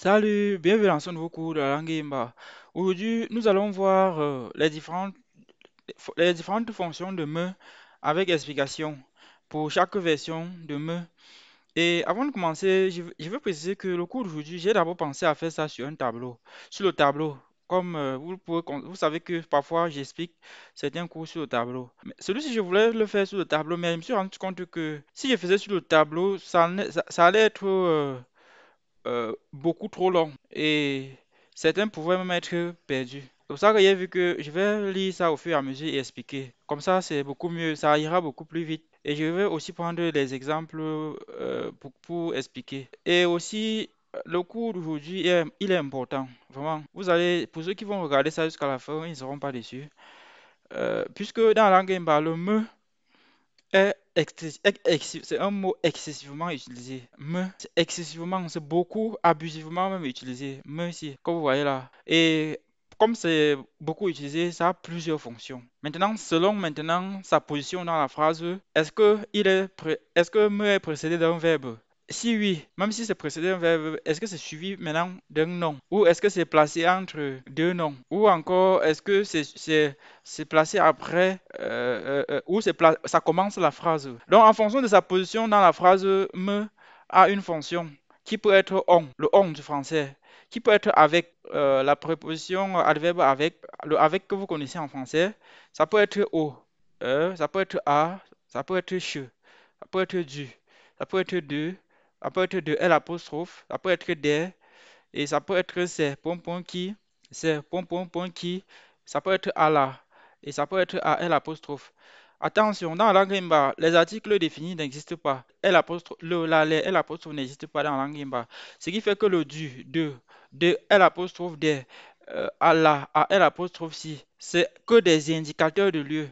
Salut, bienvenue dans ce nouveau cours de la langue Imba. Aujourd'hui, nous allons voir les différentes fonctions de me avec explication pour chaque version de me. Et avant de commencer, je veux préciser que le cours d'aujourd'hui, j'ai d'abord pensé à faire ça sur un tableau. Sur le tableau, comme vous savez que parfois j'explique certains cours sur le tableau. Mais celui-ci, je voulais le faire sur le tableau, mais je me suis rendu compte que si je faisais sur le tableau, ça allait être beaucoup trop long et certains pouvaient même être perdus. C'est pour ça que j'ai vu que je vais lire ça au fur et à mesure et expliquer. Comme ça, c'est beaucoup mieux, ça ira beaucoup plus vite. Et je vais aussi prendre des exemples pour expliquer. Et aussi, le cours d'aujourd'hui, il est important, vraiment. Vous allez, pour ceux qui vont regarder ça jusqu'à la fin, ils ne seront pas déçus. Puisque dans la langue Imba, le me c'est un mot excessivement utilisé. Me, c'est excessivement, c'est beaucoup, abusivement même utilisé. Me ici, comme vous voyez là. Et comme c'est beaucoup utilisé, ça a plusieurs fonctions. Maintenant, selon maintenant sa position dans la phrase, est-ce que me est précédé d'un verbe? Si oui, même si c'est précédé d'un verbe, est-ce que c'est suivi maintenant d'un nom? Ou est-ce que c'est placé entre deux noms? Ou encore, est-ce que c'est placé après, ou ça commence la phrase? Donc, en fonction de sa position dans la phrase, me a une fonction qui peut être on, le on du français, qui peut être avec la préposition adverbe avec, le avec que vous connaissez en français. Ça peut être au, ça peut être à, ça peut être che, ça peut être du, ça peut être de, ça peut être de L apostrophe, ça peut être des, et ça peut être c'est point qui, ça peut être à la, et ça peut être à L apostrophe. Attention, dans la langue Imba, les articles définis n'existent pas. L apostrophe, les L apostrophe n'existent pas dans la langue Imba. Ce qui fait que le du, de L apostrophe des, à la, à L apostrophe si, c'est que des indicateurs de lieu.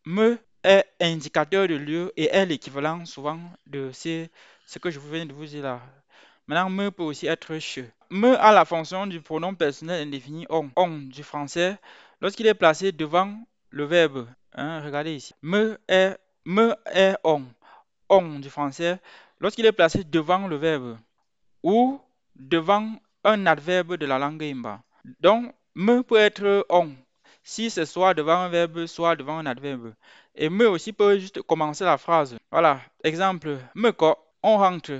Me est indicateur de lieu et est l'équivalent souvent de ce que je viens de vous dire là. Maintenant, me peut aussi être che. Me a la fonction du pronom personnel indéfini on. On du français lorsqu'il est placé devant le verbe. Hein, regardez ici. Me est on. On du français lorsqu'il est placé devant le verbe ou devant un adverbe de la langue Imba. Donc, me peut être on si c'est soit devant un verbe, soit devant un adverbe. Et me aussi peut juste commencer la phrase. Voilà, exemple, me ko, on rentre.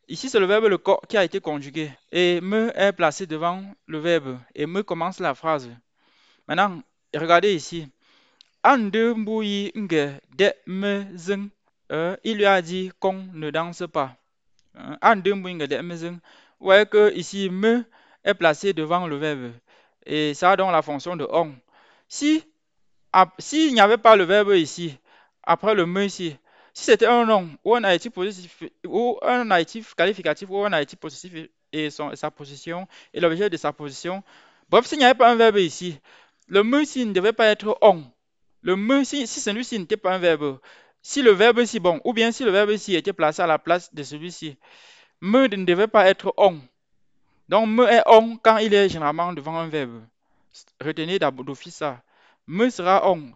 Ici, c'est le verbe le ko qui a été conjugué. Et me est placé devant le verbe. Et me commence la phrase. Maintenant, regardez ici. Ande mbouyi nge de me zeng. Il lui a dit qu'on ne danse pas. Ande mbouyi nge de me zeng. Vous voyez que ici, me est placé devant le verbe. Et ça a donc la fonction de on. Si S'il n'y avait pas le verbe ici, après le me ici, si c'était un nom ou un adjectif positif ou un adjectif qualificatif ou un adjectif possessif sa position et l'objet de sa position, bref, s'il n'y avait pas un verbe ici, le me ici ne devait pas être on. Le me ici, si celui-ci n'était pas un verbe, si le verbe ici, bon, ou bien si le verbe ici était placé à la place de celui-ci, me ne devait pas être on. Donc, me est on quand il est généralement devant un verbe. Retenez d'office ça. Me sera on.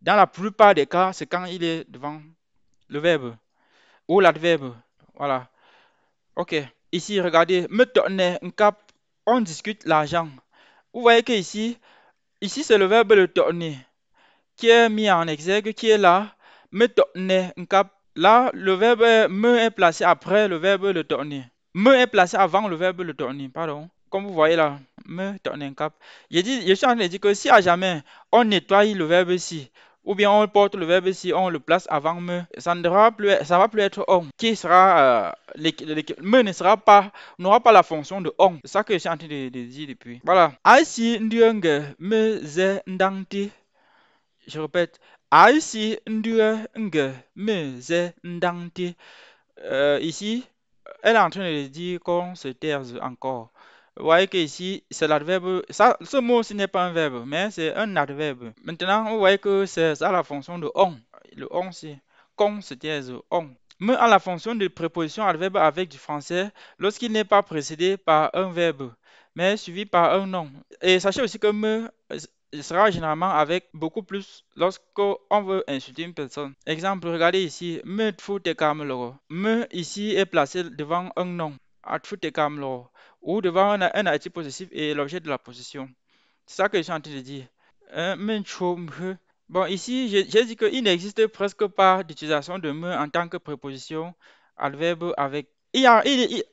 Dans la plupart des cas, c'est quand il est devant le verbe ou l'adverbe. Voilà. Ok. Ici, regardez. Me donner un cap. On discute l'argent. Vous voyez que ici c'est le verbe le donner qui est mis en exergue, qui est là. Me donner un cap. Là, le verbe me est placé après le verbe le donner. Me est placé avant le verbe le donner. Pardon. Comme vous voyez là, me donner un cap. Je suis en train de dire que si à jamais on nettoie le verbe si, ou bien on porte le verbe si, on le place avant me, ça va plus être on, qui sera, me ne sera pas, n'aura pas la fonction de on. C'est ça que je suis en train de dire depuis. Voilà. Aïsi ndienge me ze ndangti. Je répète. Aïsi ndienge me ze ndangti. Ici, elle est en train de dire qu'on se taise encore. Vous voyez que ici, c'est l'adverbe. Ça, ce mot, ce n'est pas un verbe, mais c'est un adverbe. Maintenant, vous voyez que c'est ça la fonction de on. Le on, c'est qu'on se taise, on. Me a la fonction de préposition adverbe avec du français lorsqu'il n'est pas précédé par un verbe, mais suivi par un nom. Et sachez aussi que me sera généralement avec beaucoup plus lorsqu'on veut insulter une personne. Exemple, regardez ici, me fout tes cameloro. Me ici est placé devant un nom. ou devant un adjectif possessif et l'objet de la possession. C'est ça que je suis en train de dire. Men chom he. Bon, ici, j'ai dit qu'il n'existe presque pas d'utilisation de me en tant que préposition adverbe avec.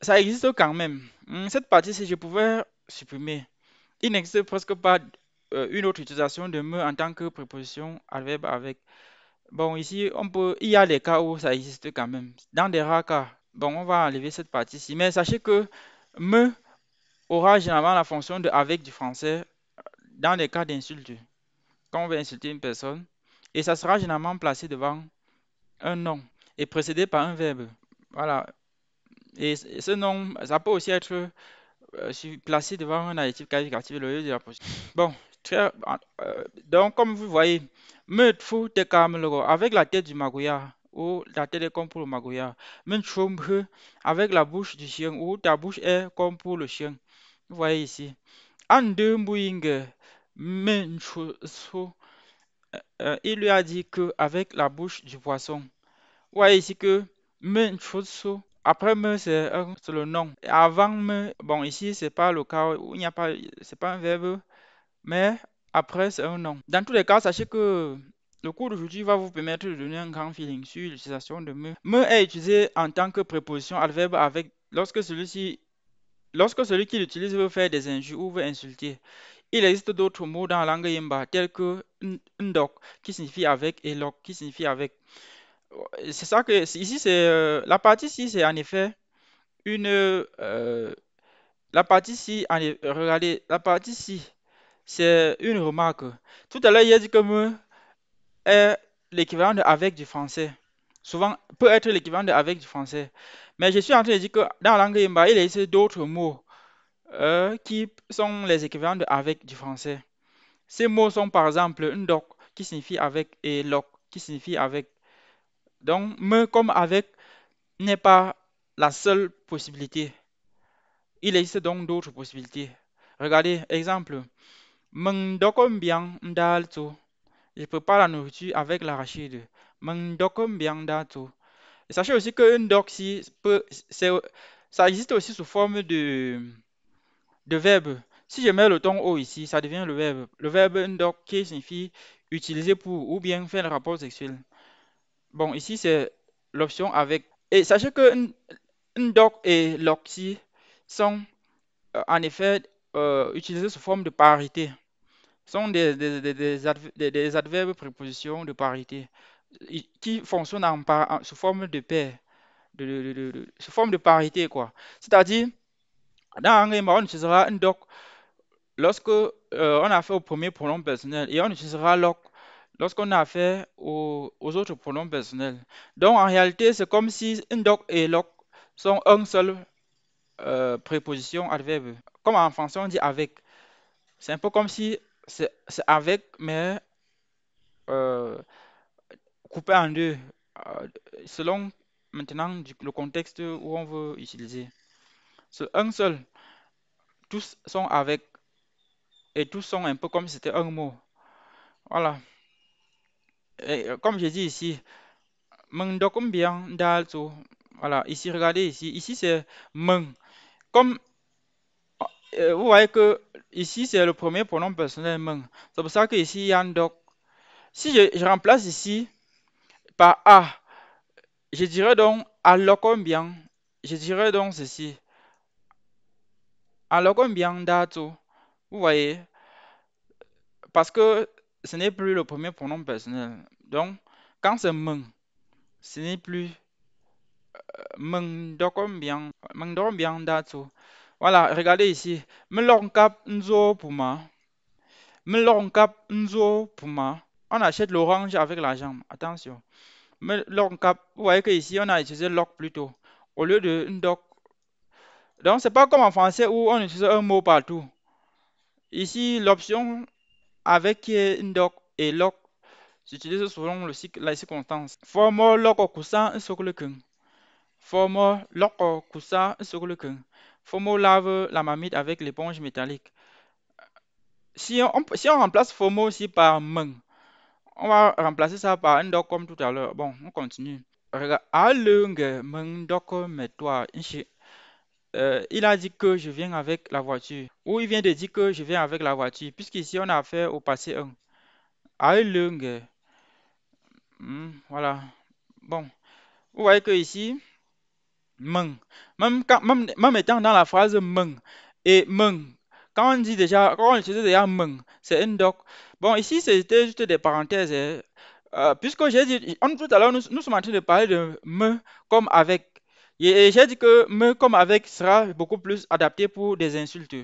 Ça existe quand même. Cette partie-ci, je pouvais supprimer. Il n'existe presque pas une autre utilisation de me en tant que préposition adverbe avec. Bon, ici, il y a des cas où ça existe quand même. Dans des rares cas, bon, on va enlever cette partie-ci. Mais sachez que me aura généralement la fonction de avec du français dans les cas d'insulte, quand on veut insulter une personne. Et ça sera généralement placé devant un nom et précédé par un verbe. Voilà. Et ce nom, ça peut aussi être placé devant un adjectif qualificatif au lieu de la position. Bon, donc comme vous voyez, me fou te kam logo avec la tête du magouya ou la tête est comme pour le magouya. Me chum avec la bouche du chien ou ta bouche est comme pour le chien. Vous voyez ici. En deux mbouingue, me chou, il lui a dit que avec la bouche du poisson. Vous voyez ici que me chou, après me c'est le nom. Et avant me, bon ici c'est pas le cas où il n'y a pas, c'est pas un verbe. Mais après, c'est un nom. Dans tous les cas, sachez que le cours d'aujourd'hui va vous permettre de donner un grand feeling sur l'utilisation de me. Me est utilisé en tant que préposition adverbe avec lorsque celui qui l'utilise veut faire des injures ou veut insulter. Il existe d'autres mots dans la langue Yimba tels que ndok qui signifie avec et lok qui signifie avec. C'est ça que ici c'est la partie ici c'est en effet une la partie ci regardez la partie ci c'est une remarque. Tout à l'heure, il a dit que me est l'équivalent de avec du français. Souvent, peut être l'équivalent de avec du français. Mais je suis en train de dire que dans la langue Yimba, il existe d'autres mots qui sont les équivalents de avec du français. Ces mots sont par exemple ndok qui signifie avec et lok qui signifie avec. Donc, me comme avec n'est pas la seule possibilité. Il existe donc d'autres possibilités. Regardez, exemple. Mengdoko mbiang ndalto. Je prépare la nourriture avec l'arachide. Mengdoko mbiang ndalto. Et sachez aussi que ndok si ça existe aussi sous forme de verbe. Si je mets le ton O ici, ça devient le verbe. Le verbe ndok qui signifie utiliser pour ou bien faire le rapport sexuel. Bon, ici c'est l'option avec. Et sachez que ndok et loxi sont en effet utilisés sous forme de parité. Sont des adverbes prépositions de parité qui fonctionnent sous forme de paire, sous forme de parité, quoi. C'est-à-dire, dans Anglais, on utilisera un doc lorsque on a fait au premier pronom personnel et on utilisera loc lorsqu'on a fait aux autres pronoms personnels. Donc, en réalité, c'est comme si un doc et loc sont un seul préposition adverbe. Comme en français, on dit avec. C'est un peu comme si c'est avec, mais euh, coupé en deux, euh, selon maintenant le contexte où on veut utiliser. C'est un seul, tous sont avec et tous sont un peu comme si c'était un mot. Voilà. Et comme j'ai dit ici, meng dokum bien dal so. Voilà, ici, regardez ici. Ici, c'est meng. Comme vous voyez que ici, c'est le premier pronom personnel meng. C'est pour ça que ici, il y a un doc. Si je remplace ici par a, je dirais donc alors combien. Je dirais donc ceci. Alors combien dato. Vous voyez, parce que ce n'est plus le premier pronom personnel. Donc, quand c'est meng, ce n'est plus meng combien dato. Voilà, regardez ici. Me longkap nzo puma. Me longkap nzo puma. On achète l'orange avec la jambe. Attention. Me longkap, vous voyez que ici on a utilisé lock plutôt au lieu de ndoc. Donc, c'est pas comme en français où on utilise un mot partout. Ici, l'option avec qui est ndoc et lock s'utilise selon la circonstance. Formo loko kusa nsogolekun. Formo loko kusa nsogolekun. Formo lave la marmite avec l'éponge métallique. Si on remplace formo aussi par meng, on va remplacer ça par un doc comme tout à l'heure. Bon, on continue. Regarde, alunge meng doko metoi. Il a dit que je viens avec la voiture. Ou il vient de dire que je viens avec la voiture. Puisqu'ici, on a affaire au passé un. Avec le. Voilà. Bon. Vous voyez que ici, Meng. Même étant dans la phrase Meng et Meng, quand on dit déjà, quand on utilise déjà Meng, c'est un doc. Bon, ici, c'était juste des parenthèses, hein. Puisque j'ai dit, tout à l'heure, nous sommes en train de parler de me comme avec. Et j'ai dit que me comme avec sera beaucoup plus adapté pour des insultes.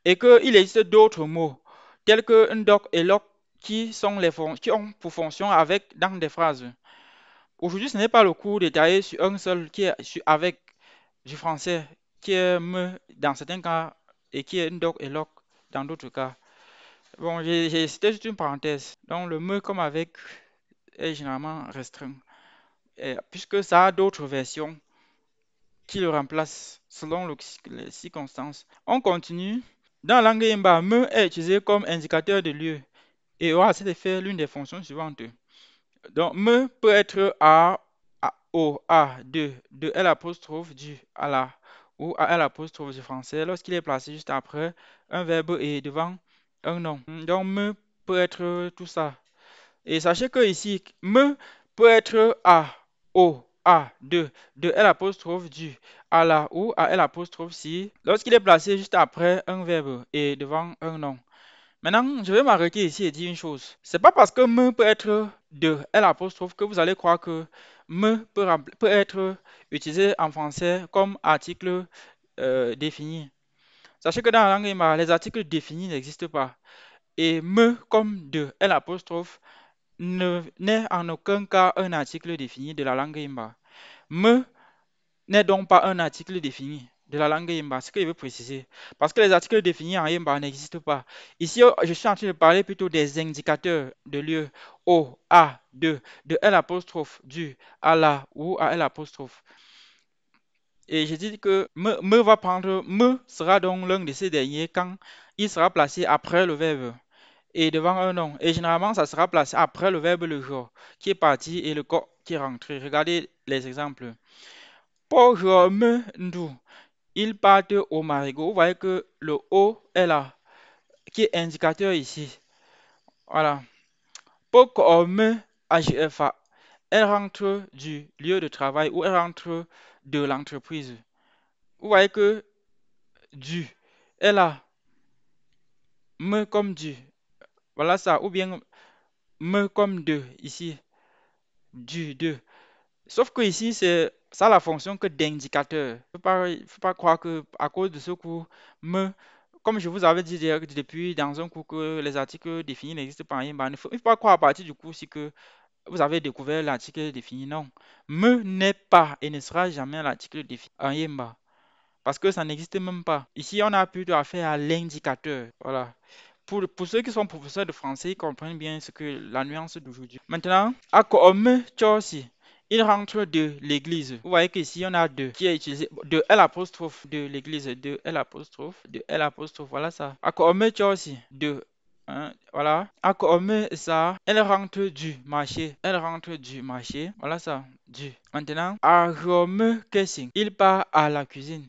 Et qu'il existe d'autres mots, tels que un doc et loc, qui ont pour fonction avec dans des phrases. Aujourd'hui, ce n'est pas le cours détaillé sur un seul qui est avec du français, qui est me dans certains cas et qui est doc et loc dans d'autres cas. Bon, c'était juste une parenthèse. Donc, le me comme avec est généralement restreint, puisque ça a d'autres versions qui le remplacent selon les circonstances. On continue. Dans la langue Yimba, me est utilisé comme indicateur de lieu et aura à cet effet l'une des fonctions suivantes. Donc, me peut être O, A, de L apostrophe du à la ou à L apostrophe du français lorsqu'il est placé juste après un verbe et devant un nom. Donc, me peut être tout ça. Et sachez que ici, me peut être A, O, A, de L apostrophe du à la ou à L apostrophe si lorsqu'il est placé juste après un verbe et devant un nom. Maintenant, je vais m'arrêter ici et dire une chose. C'est pas parce que me peut être de L apostrophe que vous allez croire que me peut être utilisé en français comme article défini. Sachez que dans la langue Imba, les articles définis n'existent pas. Et me comme de L apostrophe n'est en aucun cas un article défini de la langue Imba. Me n'est donc pas un article défini de la langue Yimba, ce que je veux préciser. Parce que les articles définis en Yimba n'existent pas. Ici, je suis en train de parler plutôt des indicateurs de lieu O, A, de L apostrophe, du, à la ou à L apostrophe. Et je dis que me va prendre, me sera donc l'un de ces derniers quand il sera placé après le verbe et devant un nom. Et généralement, ça sera placé après le verbe le jour qui est parti et le corps qui est rentré. Regardez les exemples. Pour me ndu. Ils partent au marigot. Vous voyez que le O est là, qui est indicateur ici. Voilà. Pour comme AGFA, elle rentre du lieu de travail ou elle rentre de l'entreprise. Vous voyez que du est là, me comme du. Voilà ça. Ou bien me comme de ici. Du, de. Sauf que ici, c'est ça la fonction que d'indicateur. Faut pas croire que à cause de ce cours, me, comme je vous avais dit depuis dans un cours que les articles définis n'existent pas en Yimba, il faut pas croire à partir du cours si que vous avez découvert l'article défini. Non. Me n'est pas et ne sera jamais l'article défini en Yimba. Parce que ça n'existe même pas. Ici, on a plutôt affaire à l'indicateur. Voilà. Pour ceux qui sont professeurs de français, ils comprennent bien ce que la nuance d'aujourd'hui. Maintenant, à comme Chorsi, il rentre de l'église. Vous voyez qu'ici, on a deux qui est utilisé de L apostrophe de l'église, de L apostrophe, voilà ça. À comme Chorsi, de hein, voilà. À comme ça, elle rentre du marché. Elle rentre du marché. Voilà ça. Du. Maintenant, à Rome Kessing, il part à la cuisine.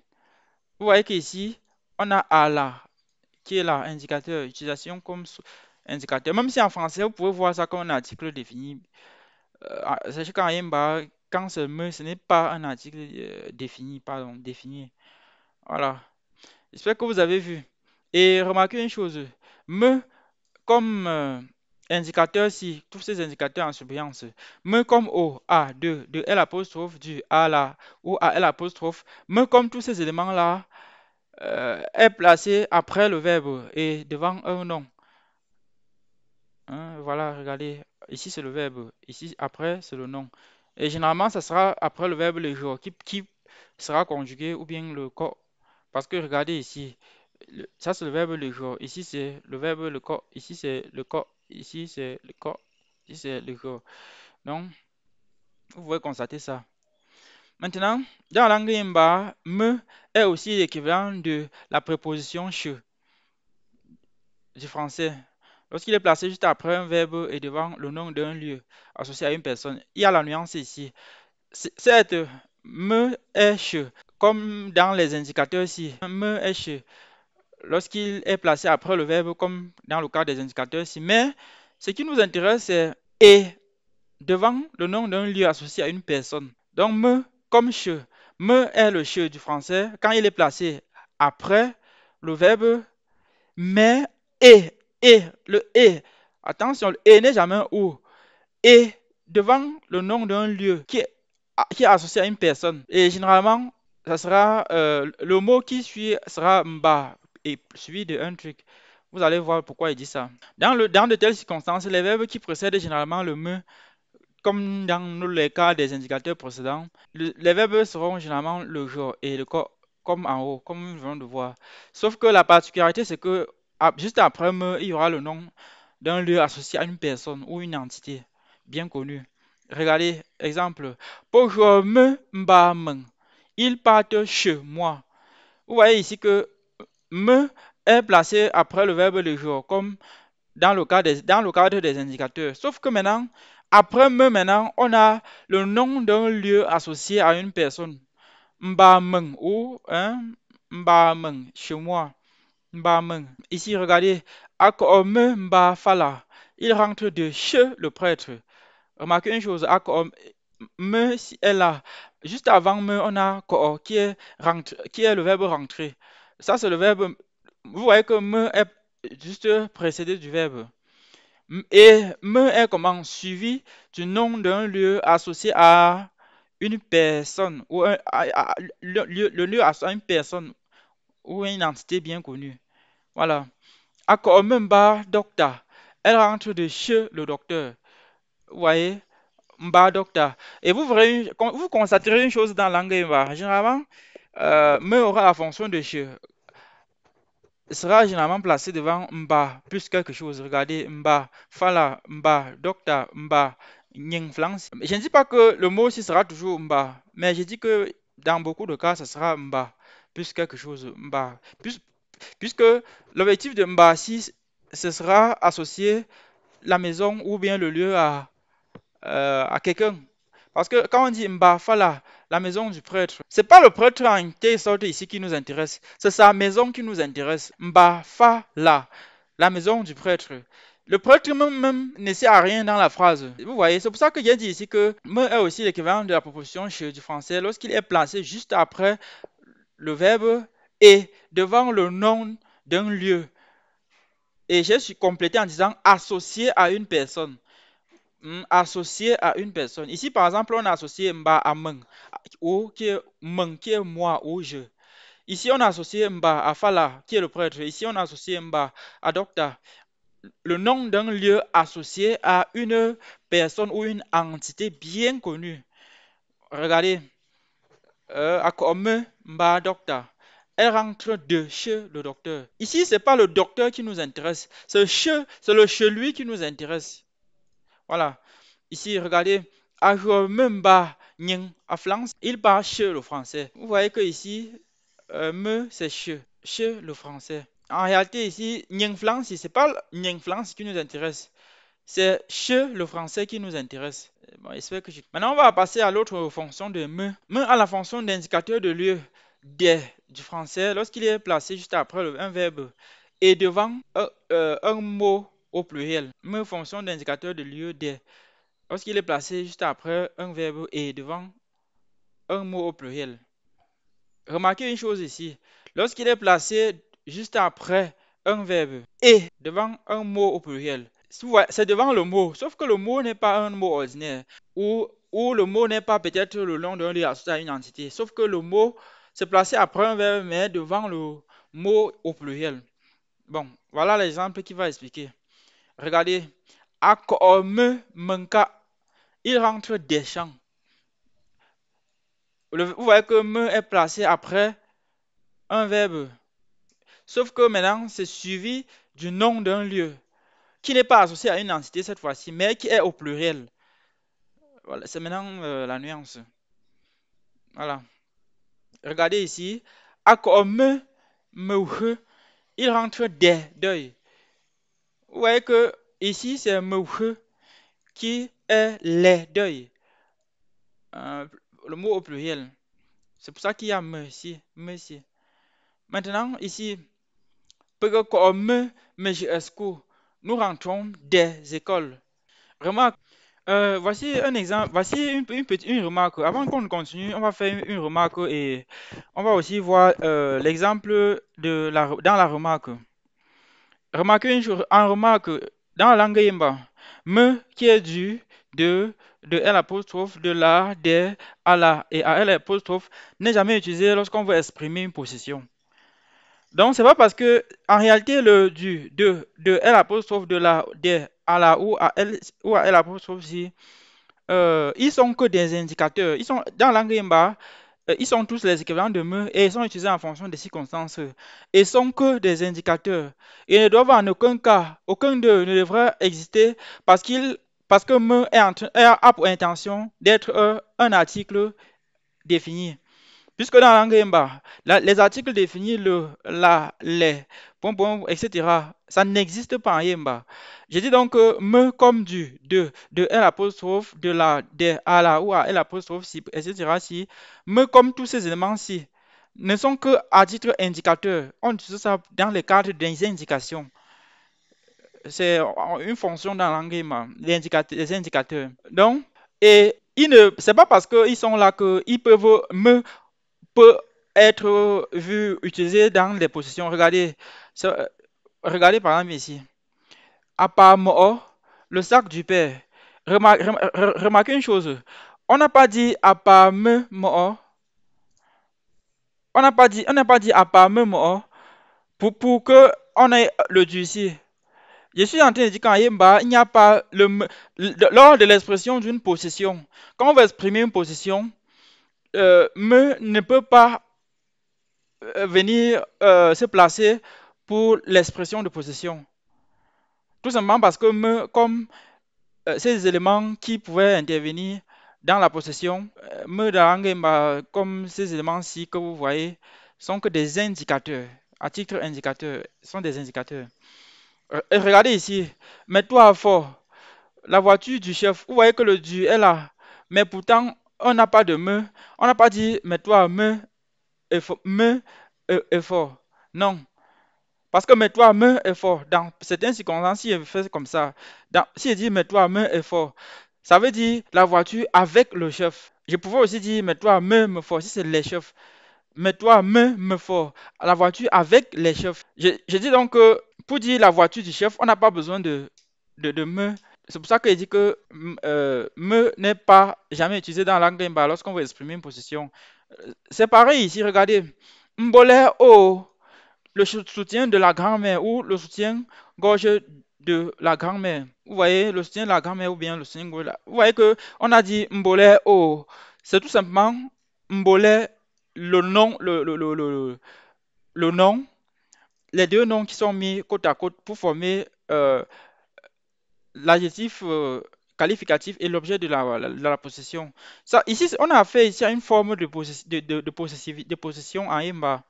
Vous voyez qu'ici, on a à la qui est là, indicateur, utilisation comme indicateur. Même si en français, vous pouvez voir ça comme un article défini. Sachez qu'en Yemba, quand c'est me, ce n'est pas un article défini, pardon, défini. Voilà. J'espère que vous avez vu. Et remarquez une chose, me comme indicateur, si tous ces indicateurs en surbrillance, me comme O, A, de L apostrophe, du A là, ou A L apostrophe, me comme tous ces éléments-là, est placé après le verbe et devant un nom. Hein, voilà, regardez, ici c'est le verbe, ici après c'est le nom. Et généralement, ça sera après le verbe le jour qui sera conjugué ou bien le corps. Parce que regardez ici, ça c'est le verbe le jour, ici c'est le verbe le corps, ici c'est le corps, ici c'est le corps, ici c'est le jour. Donc, vous pouvez constater ça. Maintenant, dans la langue Yimba, me est aussi l'équivalent de la préposition che du français. Lorsqu'il est placé juste après un verbe et devant le nom d'un lieu associé à une personne, il y a la nuance ici. Certes, me est che. Comme dans les indicateurs ici, me est che. Lorsqu'il est placé après le verbe, comme dans le cas des indicateurs ici. Mais ce qui nous intéresse, c'est et devant le nom d'un lieu associé à une personne. Donc, me comme che. Me est le che du français quand il est placé après le verbe mais et, le et. Attention, le et n'est jamais un ou. Et devant le nom d'un lieu qui est associé à une personne. Et généralement, ça sera le mot qui suit sera mba et suivi d'un truc. Vous allez voir pourquoi il dit ça. Dans de telles circonstances, les verbes qui précèdent généralement le me, comme dans les cas des indicateurs précédents, les verbes seront généralement le genre et le corps comme en haut, comme nous venons de voir. Sauf que la particularité, c'est que juste après me, il y aura le nom d'un lieu associé à une personne ou une entité bien connue. Regardez, exemple. Bonjour, me mba meng. Ils partent chez moi. Vous voyez ici que me est placé après le verbe le jour, comme dans le cadre des indicateurs. Sauf que maintenant, après me, maintenant, on a le nom d'un lieu associé à une personne. Mba meng ou mba meng, chez moi. Mba meng. Ici, regardez. Akome mba fala. Il rentre de chez le prêtre. Remarquez une chose, me est là. Juste avant me, on a ko qui est le verbe rentrer. Ça, c'est le verbe. Vous voyez que me est juste précédé du verbe. Et me est comment suivi du nom d'un lieu associé à une personne ou le lieu associé à une personne ou une entité bien connue. Voilà. Akomemba docteur. Elle rentre de chez le docteur. Vous voyez? Mba docteur. Et vous verrez, vous constaterez une chose dans l'anglais. Généralement, me aura la fonction de chez sera généralement placé devant mba plus quelque chose. Regardez, mba, fala, mba, docteur, mba, nying flans. Je ne dis pas que le mot aussi sera toujours mba, mais je dis que dans beaucoup de cas, ça sera mba plus quelque chose. Mba, puisque l'objectif de mba si ce sera associé la maison ou bien le lieu à quelqu'un. Parce que quand on dit Mba Fala, la maison du prêtre, c'est pas le prêtre en quelque sorte ici qui nous intéresse, c'est sa maison qui nous intéresse. Mba Fala, la maison du prêtre. Le prêtre même ne sert à rien dans la phrase. Vous voyez, c'est pour ça que j'ai dit ici que me est aussi l'équivalent de la proposition chez du français lorsqu'il est placé juste après le verbe et devant le nom d'un lieu. Et j'ai complété en disant associé à une personne. Associé à une personne. Ici, par exemple, on a associé Mba à Meng, ou qui est moi ou je. Ici, on a associé Mba à Fala, qui est le prêtre. Ici, on a associé Mba à Docteur. Le nom d'un lieu associé à une personne ou une entité bien connue. Regardez, à comme Mba Docteur. Elle rentre de chez le docteur. Ici, c'est pas le docteur qui nous intéresse, c'est le chez lui qui nous intéresse. Voilà. Ici, regardez, Ajomemba Nying à France, il parle chez le français. Vous voyez que ici, me c'est chez le français. En réalité, ici, Nying France, c'est pas Nying France qui nous intéresse. C'est chez le français qui nous intéresse. Bon, j'espère que maintenant, on va passer à l'autre fonction de me. Me a la fonction d'indicateur de lieu des du français lorsqu'il est placé juste après un verbe et devant un mot au pluriel. Me fonction d'indicateur de lieu des lorsqu'il est placé juste après un verbe et devant un mot au pluriel. Remarquez une chose ici. Lorsqu'il est placé juste après un verbe et devant un mot au pluriel, c'est devant le mot, sauf que le mot n'est pas un mot ordinaire ou le mot n'est pas peut-être le nom d'un lieu associé à une entité, sauf que le mot s'est placé après un verbe mais devant le mot au pluriel. Bon, voilà l'exemple qui va expliquer. Regardez. Akome menka. Il rentre des champs. Vous voyez que me est placé après un verbe. Sauf que maintenant, c'est suivi du nom d'un lieu qui n'est pas associé à une entité cette fois-ci, mais qui est au pluriel. Voilà, c'est maintenant la nuance. Voilà. Regardez ici. Akome meuhe. Il rentre des deuils. Vous voyez que ici, c'est meuhe qui est les deuils. Le mot au pluriel. C'est pour ça qu'il y a me ici, me ici. Maintenant, ici, peu comme me jusqu'où nous rentrons des écoles. Remarque, voici un exemple, voici une remarque. Avant qu'on continue, on va faire une remarque et on va aussi voir l'exemple dans la remarque. Remarquez une chose, en remarque, dans la langue Yemba, me qui est du, de L apostrophe, de la, des, à la et à L apostrophe n'est jamais utilisé lorsqu'on veut exprimer une possession. Donc, c'est pas parce que, en réalité, le du, de L apostrophe, de la, des, à la ou à L apostrophe, si, ils sont que des indicateurs. Ils sont, dans la langue Yemba, ils sont tous les équivalents de me et ils sont utilisés en fonction des circonstances. Et sont que des indicateurs. Ils ne doivent en aucun cas, aucun d'eux ne devrait exister parce parce que me a pour intention d'être un article défini. Puisque dans la langue Yemba, les articles définis, le, la, les, point, point, etc., ça n'existe pas en Yemba. Je dis donc que me comme du, de L apostrophe, de la, des, à la ou à L apostrophe, si, etc., si, me comme tous ces éléments-ci, ne sont que à titre indicateur. On utilise ça dans le cadre des indications. C'est une fonction dans la langue Yemba, les indicateurs. Donc, et c'est pas parce qu'ils sont là qu'ils peuvent me peut être vu, utilisé dans les positions. Regardez, regardez par exemple ici. Apamo, le sac du père. Remarquez une chose. On n'a pas dit apamo. On n'a pas dit apamo pour que on ait le du ici. Je suis en train de dire qu'en Yemba, il n'y a pas lors de l'expression d'une possession. Quand on veut exprimer une possession, me ne peut pas venir se placer pour l'expression de possession. Tout simplement parce que comme ces éléments qui pouvaient intervenir dans la possession, me dans comme ces éléments-ci que vous voyez, sont que des indicateurs. À titre indicateur, sont des indicateurs. Et regardez ici, mets-toi fort. La voiture du chef, vous voyez que le du est là. Mais pourtant, on n'a pas de me. On n'a pas dit mets-toi me est fort. Non. Parce que mets-toi me est fort. Dans certaines circonstances, si je fais comme ça, si je dis mets-toi me est fort, ça veut dire la voiture avec le chef. Je pouvais aussi dire mets-toi me fort si c'est les chefs. Mets-toi me fort. La voiture avec les chefs. Je dis donc que pour dire la voiture du chef, on n'a pas besoin de me. C'est pour ça que je dis que me n'est pas jamais utilisé dans la langue Demba lorsqu'on veut exprimer une position. C'est pareil ici, regardez. Mbole o, le soutien de la grand-mère ou le soutien-gorge de la grand-mère. Vous voyez, le soutien de la grand-mère ou bien le soutien-gorge. Vous voyez que on a dit mbole o. C'est tout simplement mbole, le nom, le nom, les deux noms qui sont mis côte à côte pour former l'adjectif qualificatif et l'objet de la possession. Ça, ici, on a fait ici une forme de possession en Imba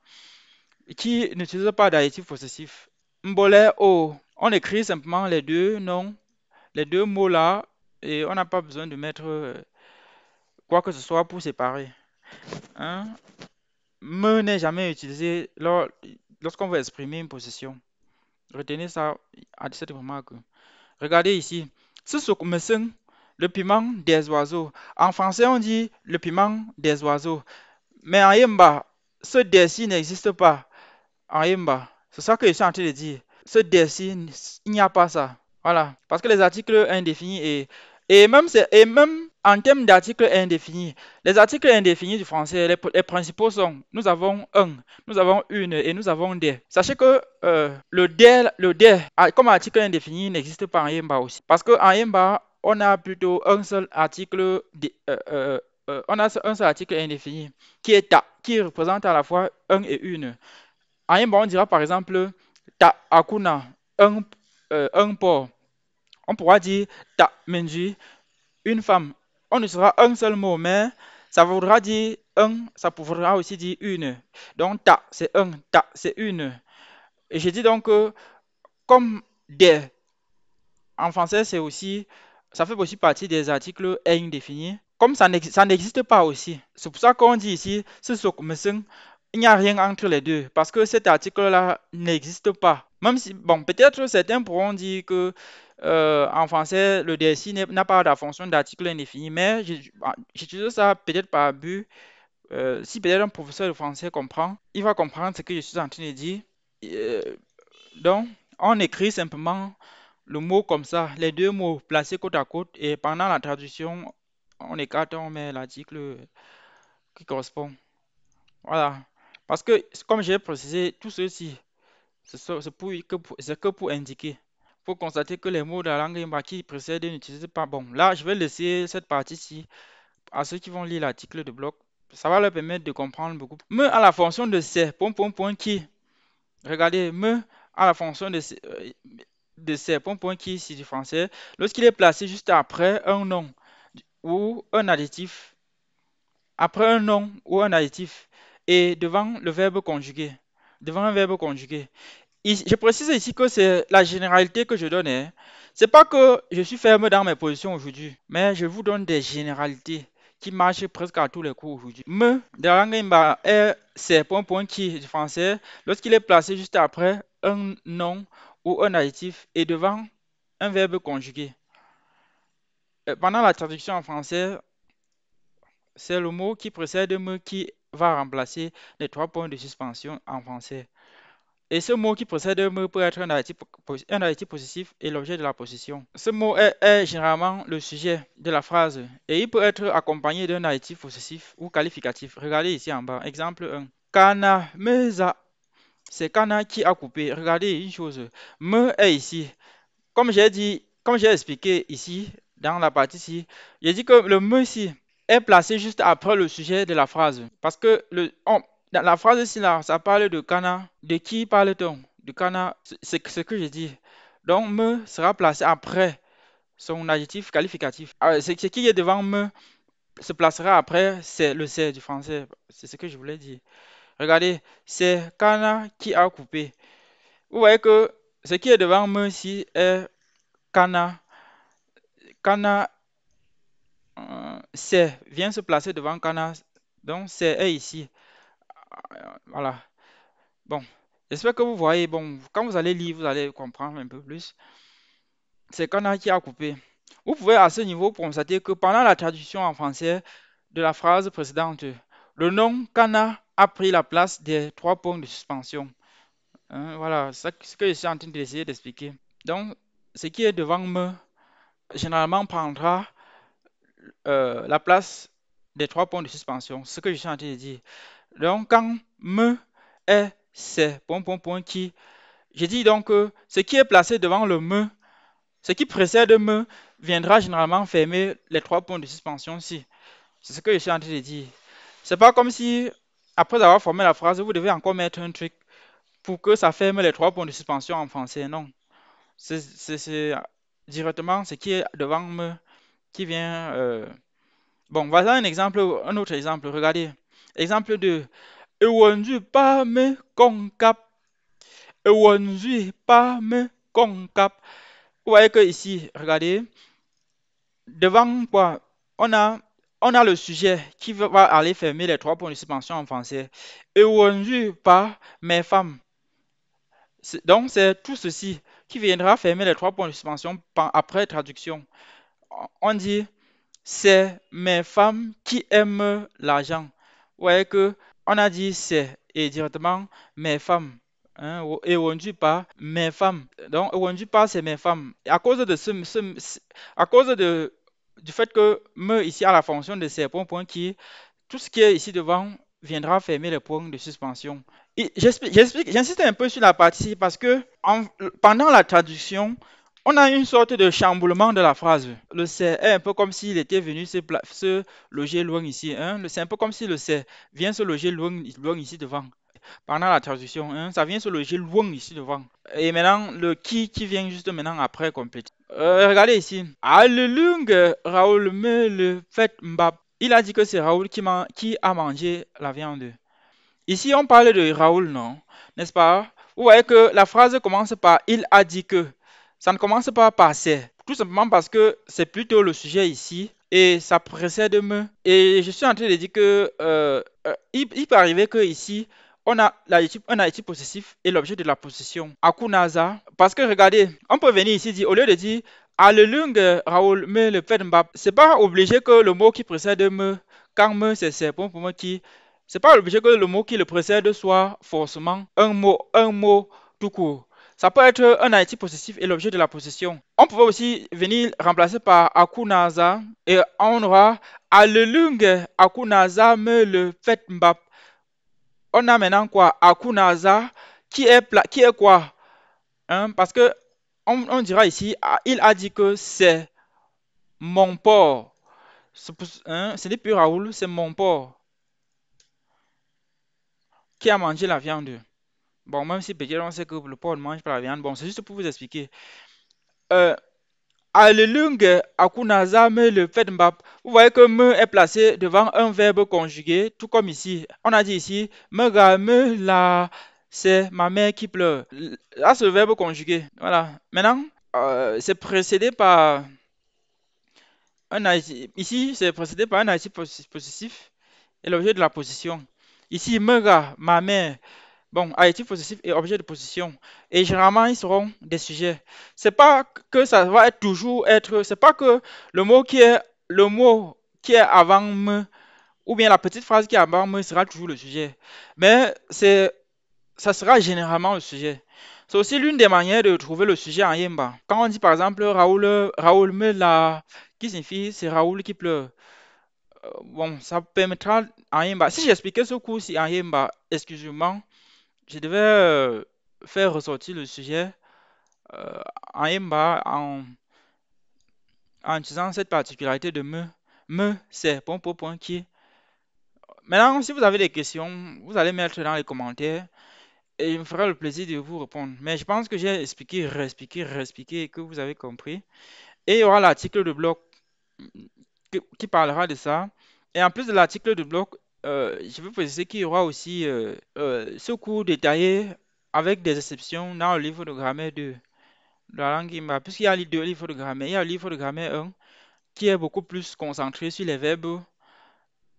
qui n'utilise pas d'adjectif possessif. Mbole o. On écrit simplement les deux noms, les deux mots là, et on n'a pas besoin de mettre quoi que ce soit pour séparer. Hein? Me n'est jamais utilisé lorsqu'on veut exprimer une possession. Retenez ça à cette remarque. Regardez ici. Susukmesen, le piment des oiseaux. En français, on dit le piment des oiseaux. Mais en Yemba, ce des-ci n'existe pas. En Yemba. C'est ça que je suis en train de dire. Ce des-ci, il n'y a pas ça. Voilà. Parce que les articles indéfinis et même en termes d'articles indéfinis, les articles indéfinis du français, les principaux sont nous avons un, nous avons une et nous avons des. Sachez que le des comme article indéfini n'existe pas en Yemba aussi. Parce qu'en Yemba, on a plutôt un seul article, on a un seul article indéfini qui est ta, qui représente à la fois un et une. En Yemba, on dira par exemple ta akuna, un porc. On pourra dire ta menji, une femme. On ne sera un seul mot, mais ça voudra dire un, ça pourra aussi dire une. Donc ta, c'est un, ta, c'est une. Et je dis donc que comme des, en français, c'est aussi, ça fait aussi partie des articles indéfinis. comme ça n'existe pas aussi. C'est pour ça qu'on dit ici, il n'y a rien entre les deux, parce que cet article-là n'existe pas. Même si, bon, peut-être certains pourront dire que en français, le DSI n'a pas la fonction d'article indéfini, mais j'utilise ça peut-être par but. Si peut-être un professeur de français comprend, il va comprendre ce que je suis en train de dire. Euh, donc, on écrit simplement le mot comme ça, les deux mots placés côte à côte, et pendant la traduction, on écarte, on met l'article qui correspond. Voilà. Parce que, comme j'ai précisé, tout ceci, c'est que pour indiquer. Pour constater que les mots de la langue Imba qui précèdent n'utilisent pas. Bon, là, je vais laisser cette partie-ci à ceux qui vont lire l'article de bloc. Ça va leur permettre de comprendre beaucoup. Me à la fonction de c'est, qui. Regardez, me à la fonction de c'est, qui, ici du français, lorsqu'il est placé juste après un nom ou un adjectif, après un nom ou un adjectif, et devant le verbe conjugué, devant un verbe conjugué. Je précise ici que c'est la généralité que je donne, hein. C'est pas que je suis ferme dans mes positions aujourd'hui, mais je vous donne des généralités qui marchent presque à tous les coups aujourd'hui. Me, de la langue Imba, c'est qui du français lorsqu'il est placé juste après un nom ou un adjectif et devant un verbe conjugué. Pendant la traduction en français, c'est le mot qui précède me qui va remplacer les trois points de suspension en français. Et ce mot qui précède me peut être un adjectif possessif et l'objet de la possession. Ce mot est généralement le sujet de la phrase et il peut être accompagné d'un adjectif possessif ou qualificatif. Regardez ici en bas. Exemple 1. Kana meza. C'est Kana qui a coupé. Regardez une chose. Me est ici. Comme j'ai expliqué ici, dans la partie ici, j'ai dit que le me ici est placé juste après le sujet de la phrase. Parce que dans la phrase ici, là, ça parle de Kana. De qui parle-t-on? De Kana, c'est ce que j'ai dit. Donc, me sera placé après son adjectif qualificatif. Ce qui est devant me se placera après c'est le c'est du français. C'est ce que je voulais dire. Regardez, c'est Kana qui a coupé. Vous voyez que ce qui est devant me ici est Kana. Kana, c'est vient se placer devant Kana. Donc, c'est est ici. Voilà. Bon, j'espère que vous voyez. Bon, quand vous allez lire, vous allez comprendre un peu plus. C'est Kana qui a coupé. Vous pouvez à ce niveau constater que pendant la traduction en français de la phrase précédente, le nom Kana a pris la place des trois points de suspension. Voilà, c'est ce que je suis en train d'essayer d'expliquer. Donc, ce qui est devant me, généralement, prendra la place des trois points de suspension. Ce que je suis en train de dire. Donc, quand me est c'est qui, je dis donc que ce qui est placé devant le me, ce qui précède me, viendra généralement fermer les trois points de suspension ci. C'est ce que je suis en train de dire. C'est pas comme si, après avoir formé la phrase, vous devez encore mettre un truc pour que ça ferme les trois points de suspension en français. Non. C'est directement ce qui est devant me qui vient. Bon, voilà un autre exemple. Regardez. Exemple 2. Ewanzu pas me concap. Ewanzu pas me concap. Vous voyez que ici, regardez, devant quoi? On a, on a le sujet qui va aller fermer les trois points de suspension en français. Ewanzu pas mes femmes. Donc, c'est tout ceci qui viendra fermer les trois points de suspension après traduction. On dit, c'est mes femmes qui aiment l'argent. Vous voyez que on a dit c'est et directement mes femmes. Hein, et on ne dit pas mes femmes. Donc, on ne dit pas c'est mes femmes. Et à cause de à cause du fait que me ici a la fonction de ces points qui, tout ce qui est ici devant viendra fermer les points de suspension. J'insiste un peu sur la partie parce que pendant la traduction, on a une sorte de chamboulement de la phrase. Le c'est est un peu comme s'il était venu se loger loin ici. Hein. C'est un peu comme si le c'est vient se loger loin ici devant. Pendant la traduction, hein, ça vient se loger loin ici devant. Et maintenant, le qui vient juste maintenant après complète. Regardez ici. Alelung, Raoul me le fait mbap. Il a dit que c'est Raoul qui a mangé la viande. Ici, on parle de Raoul, non? N'est-ce pas? Vous voyez que la phrase commence par il a dit que. Ça ne commence pas par c'est. Tout simplement parce que c'est plutôt le sujet ici et ça précède me. Et je suis en train de dire que il peut arriver que ici, on a un adjectif possessif et l'objet de la possession. Akunaza. Parce que regardez, on peut venir ici dire, au lieu de dire Allelung, Raoul, me le fait mbap, c'est pas obligé que le mot qui précède me, quand me c'est pour moi qui. C'est pas obligé que le mot qui le précède soit forcément un mot tout court. Ça peut être un adjectif possessif et l'objet de la possession. On pouvait aussi venir remplacer par akunaza et on aura alelung akunaza me le fait mbap. On a maintenant quoi? Akunaza qui est quoi? Hein? Parce que on dira ici, il a dit que c'est mon porc. Hein? Ce n'est plus Raoul, c'est mon porc qui a mangé la viande. Bon, même si peut-être on sait que le porc ne mange pas la viande, bon, c'est juste pour vous expliquer. Euh, Allelung akunaza me le fait mbap. Vous voyez que me est placé devant un verbe conjugué, tout comme ici. On a dit ici, me la, c'est ma mère qui pleure. Là, c'est le verbe conjugué. Voilà. Maintenant, c'est précédé par un adjectif. Ici, c'est précédé par un adjectif possessif et l'objet de la position. Ici, ma mère. Bon, adjectif possessif et objet de possession. Et généralement, ils seront des sujets. C'est pas que ça va être toujours être. C'est pas que le mot qui est avant me ou bien la petite phrase qui est avant me sera toujours le sujet. Mais ça sera généralement le sujet. C'est aussi l'une des manières de trouver le sujet en Yemba. Quand on dit par exemple Raoul me la, qui signifie c'est Raoul qui pleure. Bon, ça permettra en Yemba. Si j'expliquais ce coup-ci en Yemba, excusez-moi, je devais faire ressortir le sujet en Yemba en utilisant cette particularité de me. Me, c'est point qui. Maintenant, si vous avez des questions, vous allez mettre dans les commentaires et il me fera le plaisir de vous répondre. Mais je pense que j'ai expliqué, réexpliqué et que vous avez compris. Et il y aura l'article de blog qui parlera de ça. Et en plus de l'article de blog, je veux préciser qu'il y aura aussi ce cours détaillé avec des exceptions dans le livre de grammaire de la langue Imba. Puisqu'il y a deux livres de grammaire, il y a le livre de grammaire 1 qui est beaucoup plus concentré sur les verbes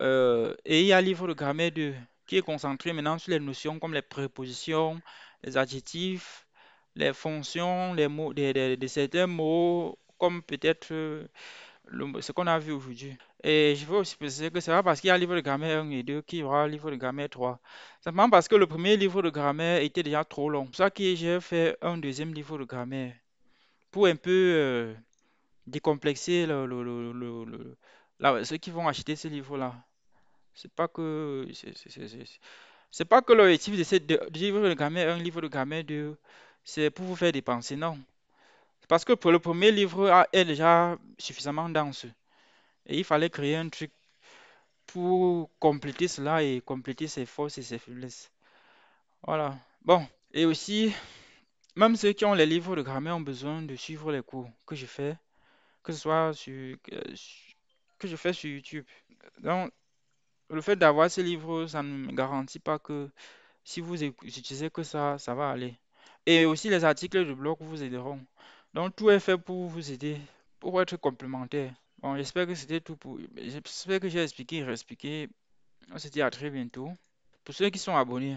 et il y a le livre de grammaire 2 qui est concentré maintenant sur les notions comme les prépositions, les adjectifs, les fonctions, les mots, certains mots, comme peut-être ce qu'on a vu aujourd'hui. Et je veux aussi préciser que c'est pas parce qu'il y a le livre de grammaire 1 et 2 qu'il y aura le livre de grammaire 3. Simplement parce que le premier livre de grammaire était déjà trop long. C'est pour ça que j'ai fait un deuxième livre de grammaire pour un peu décomplexer ceux qui vont acheter ce livre-là. C'est pas que c'est pas que l'objectif de de livre de grammaire un livre de grammaire 2 c'est pour vous faire dépenser, non. C'est parce que pour le premier livre est déjà suffisamment dense. Et il fallait créer un truc pour compléter cela et compléter ses forces et ses faiblesses. Voilà. Bon. Et aussi, même ceux qui ont les livres de grammaire ont besoin de suivre les cours que je fais, que ce soit que je fais sur YouTube. Donc, le fait d'avoir ces livres, ça ne me garantit pas que si vous utilisez que ça va aller. Et aussi, les articles de blog vous aideront. Donc, tout est fait pour vous aider, pour être complémentaire. Bon, j'espère que c'était tout pour. J'espère que j'ai expliqué et réexpliqué. On se dit à très bientôt. Pour ceux qui sont abonnés.